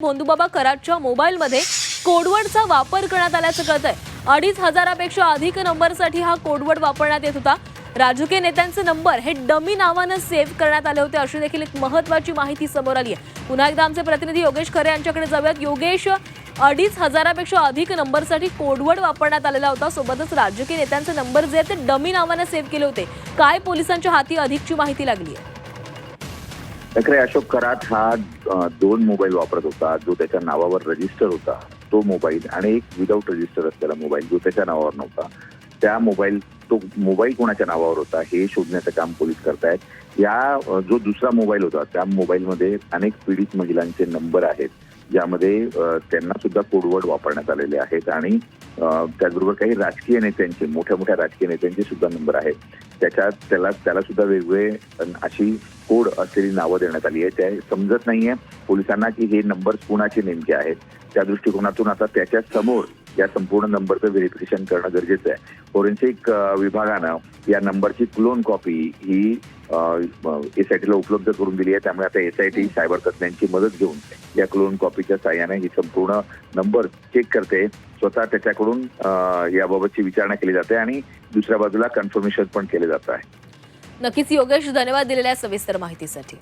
भोंदूबाबा कराडच्या मोबाईलमध्ये कोडवर्डचा वापर करण्यात आल्याचं कळतंय। 2,500 पेक्षा अधिक नंबरसाठी हा कोडवर्ड वापरण्यात येत होता। राजकीय नेत्यांचे नंबर हे डमी नावाने सेव्ह करण्यात आले होते अशी देखील एक महत्त्वाची माहिती समोर आली आहे। पुन्हा एकदा आमचे प्रतिनिधी योगेश खरे यांच्याकडे जाऊयात। योगेश, 2,500 पेक्षा अधिक नंबरसाठी कोडवर्ड वापरण्यात आलेला होता। सोबतच राजकीय नेत्यांचे नंबर जे ते डमी नावाने सेव्ह केले होते। काय पोलिसांच्या हाती अधिकची माहिती लागली आहे? अशोक कराड हा 2 मोबाईल वापरत होता। जो त्याच्या नावावर रजिस्टर होता तो मोबाईल आणि एक विदाऊट रजिस्टर असलेला मोबाईल जो त्याच्या नावावर नव्हता। तो मोबाईल कोणाच्या नावावर होता हे शोधण्याचं काम पोलीस करतायत। या जो दुसरा मोबाईल होता त्या मोबाईलमध्ये अनेक पीडित महिलांचे नंबर आहेत, ज्यामध्ये त्यांना सुद्धा कोडवर्ड वापरण्यात आलेले आहेत आणि त्याचबरोबर काही राजकीय नेत्यांचे मोठ्या राजकीय नेत्यांचे सुद्धा नंबर आहेत। त्याला सुद्धा वेगवेगळे अशी कोड असलेली नावं देण्यात आली आहे। त्या समजत नाहीये पोलिसांना की हे नंबर कुणाचे नेमके आहेत। त्या दृष्टिकोनातून आता त्याच्या समोर या संपूर्ण नंबरचं व्हेरिफिकेशन करणं गरजेचं आहे। फोरेन्सिक विभागानं या नंबरची क्लोन कॉपी ही एसआयटीला उपलब्ध करून दिली आहे। त्यामुळे आता एसआयटी सायबर तज्ञांची मदत घेऊन या क्लोन कॉपीच्या साहाय्याने ही संपूर्ण नंबर चेक करते। स्वतः त्याच्याकडून याबाबतची विचारणा केली जाते आणि दुसऱ्या बाजूला कन्फर्मेशन पण केले जात आहे। नक्कीच योगेश, धन्यवाद दिलेल्या सविस्तर माहितीसाठी।